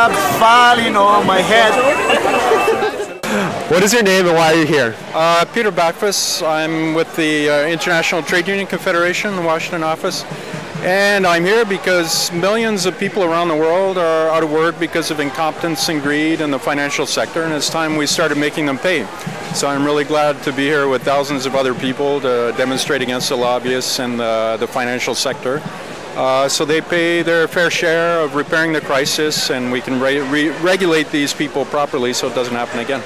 blood falling on my head. What is your name and why are you here? Peter Bakvis. I'm with the International Trade Union Confederation, the Washington office. And I'm here because millions of people around the world are out of work because of incompetence and greed in the financial sector, and it's time we started making them pay. So I'm really glad to be here with thousands of other people to demonstrate against the lobbyists and the financial sector. So they pay their fair share of repairing the crisis, and we can regulate these people properly so it doesn't happen again.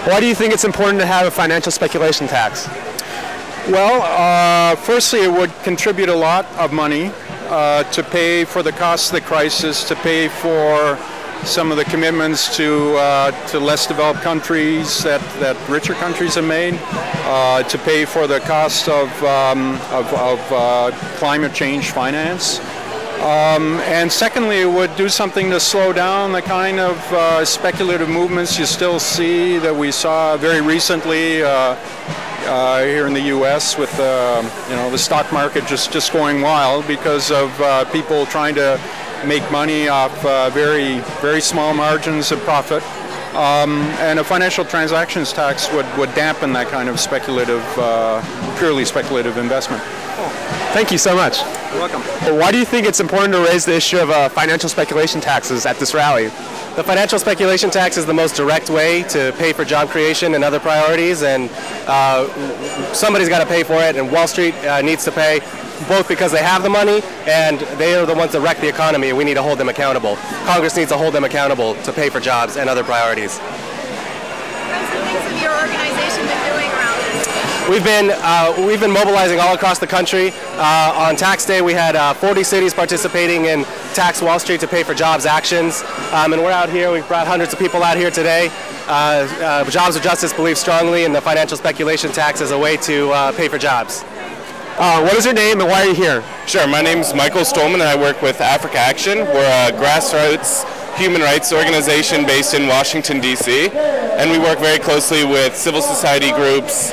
Why do you think it's important to have a financial speculation tax? Well, firstly, it would contribute a lot of money to pay for the cost of the crisis, to pay for some of the commitments to less developed countries that richer countries have made, to pay for the cost of climate change finance. And secondly, it would do something to slow down the kind of speculative movements you still see that we saw very recently here in the U.S. with the stock market just going wild because of people trying to make money off very small margins of profit. And a financial transactions tax would dampen that kind of speculative, purely speculative investment. Thank you so much. You're welcome. Why do you think it's important to raise the issue of financial speculation taxes at this rally? The financial speculation tax is the most direct way to pay for job creation and other priorities, and somebody's got to pay for it, and Wall Street needs to pay, both because they have the money and they are the ones that wreck the economy, and we need to hold them accountable. Congress needs to hold them accountable to pay for jobs and other priorities. What things have your organization been doing around this? We've been mobilizing all across the country. On tax day, we had 40 cities participating in Tax Wall Street to pay for jobs actions, and we're out here. We've brought hundreds of people out here today. Jobs of Justice believes strongly in the financial speculation tax as a way to pay for jobs. What is your name and why are you here? Sure, my name is Michael Stulman and I work with Africa Action. We're a grassroots human rights organization based in Washington, D.C., and we work very closely with civil society groups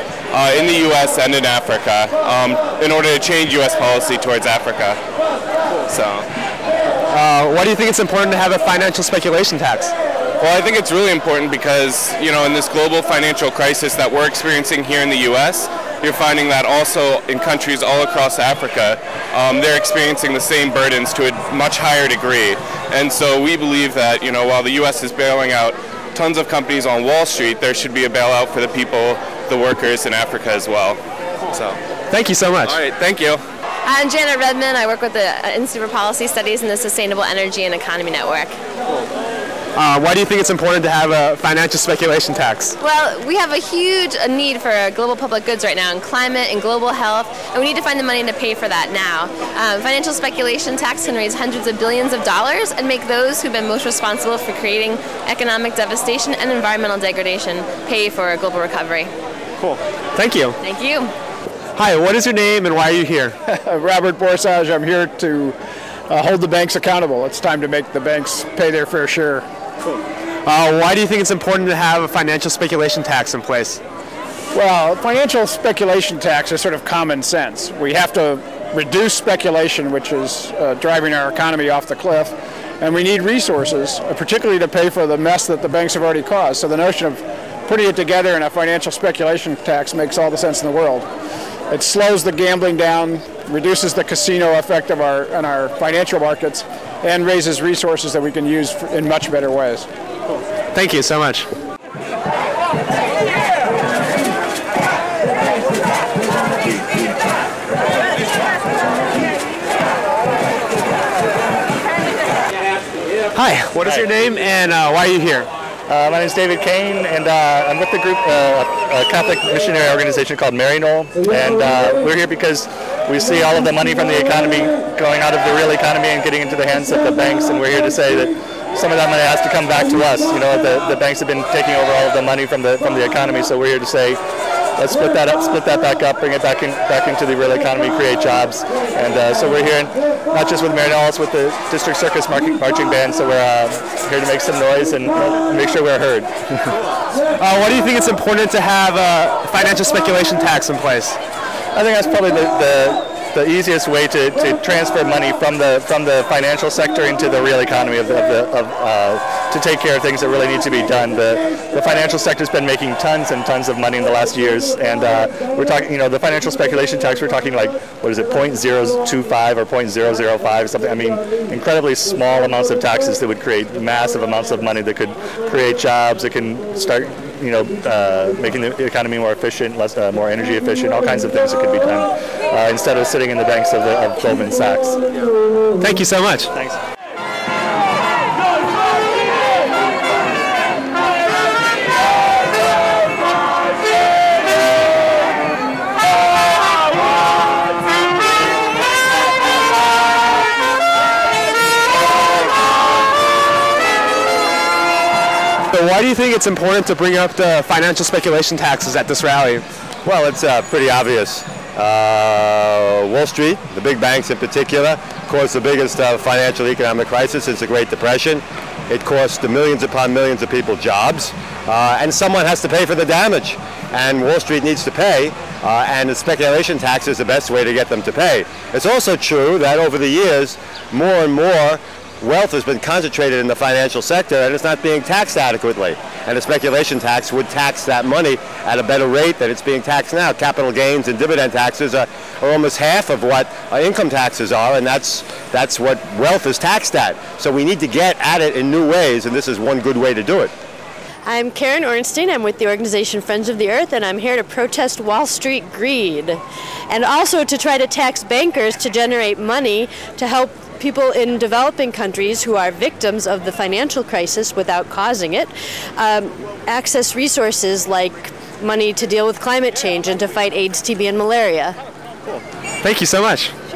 in the U.S. and in Africa in order to change U.S. policy towards Africa. So, why do you think it's important to have a financial speculation tax? Well, I think it's really important because, in this global financial crisis that we're experiencing here in the U.S., you're finding that also in countries all across Africa, they're experiencing the same burdens to a much higher degree. And so we believe that, while the U.S. is bailing out tons of companies on Wall Street, there should be a bailout for the people, the workers in Africa as well. So, thank you so much. All right, thank you. I'm Janet Redman. I work with the Institute for Policy Studies and the Sustainable Energy and Economy Network. Why do you think it's important to have a financial speculation tax? Well, we have a huge need for global public goods right now in climate and global health, and we need to find the money to pay for that now. Financial speculation tax can raise hundreds of billions of dollars and make those who've been most responsible for creating economic devastation and environmental degradation pay for a global recovery. Cool. Thank you. Thank you. Hi, what is your name and why are you here? Robert Borosage. I'm here to hold the banks accountable. It's time to make the banks pay their fair share. Cool. Why do you think it's important to have a financial speculation tax in place? Well, financial speculation tax is sort of common sense. We have to reduce speculation, which is driving our economy off the cliff, and we need resources, particularly to pay for the mess that the banks have already caused. So the notion of putting it together in a financial speculation tax makes all the sense in the world. It slows the gambling down, reduces the casino effect of on our financial markets, and raises resources that we can use in much better ways. Thank you so much. Hi, what is your name and why are you here? My name is David Kane, and I'm with the group, a Catholic missionary organization called Maryknoll, and we're here because we see all of the money from the economy going out of the real economy and getting into the hands of the banks, and we're here to say that some of that money has to come back to us. The banks have been taking over all of the money from the economy, so we're here to say, let's split that back up, bring it back into the real economy, create jobs, and so we're here not just with Maryknoll, it's with the District Circus marching band. So we're here to make some noise and make sure we're heard. Why do you think it's important to have a financial speculation tax in place? I think that's probably the easiest way to transfer money from the financial sector into the real economy to take care of things that really need to be done. The financial sector's been making tons and tons of money in the last years, and we're talking, the financial speculation tax, we're talking like, what is it, 0.025 or 0.005 something. I mean, incredibly small amounts of taxes that would create massive amounts of money that could create jobs, that can start making the economy more efficient, more energy efficient, all kinds of things that could be done instead of sitting in the banks of Goldman Sachs. Thank you so much. Thanks. So why do you think it's important to bring up the financial speculation taxes at this rally? Well, it's pretty obvious. Wall Street, the big banks in particular, caused the biggest financial economic crisis since the Great Depression. It cost millions upon millions of people jobs, and someone has to pay for the damage. And Wall Street needs to pay, and the speculation tax is the best way to get them to pay. It's also true that over the years, more and more wealth has been concentrated in the financial sector, and it's not being taxed adequately. And the speculation tax would tax that money at a better rate than it's being taxed now. Capital gains and dividend taxes are almost half of what income taxes are, and that's what wealth is taxed at. So we need to get at it in new ways, and this is one good way to do it. I'm Karen Orenstein. I'm with the organization Friends of the Earth, and I'm here to protest Wall Street greed, and also to try to tax bankers to generate money to help people in developing countries who are victims of the financial crisis without causing it access resources like money to deal with climate change and to fight AIDS, TB, and malaria. Thank you so much. Sure.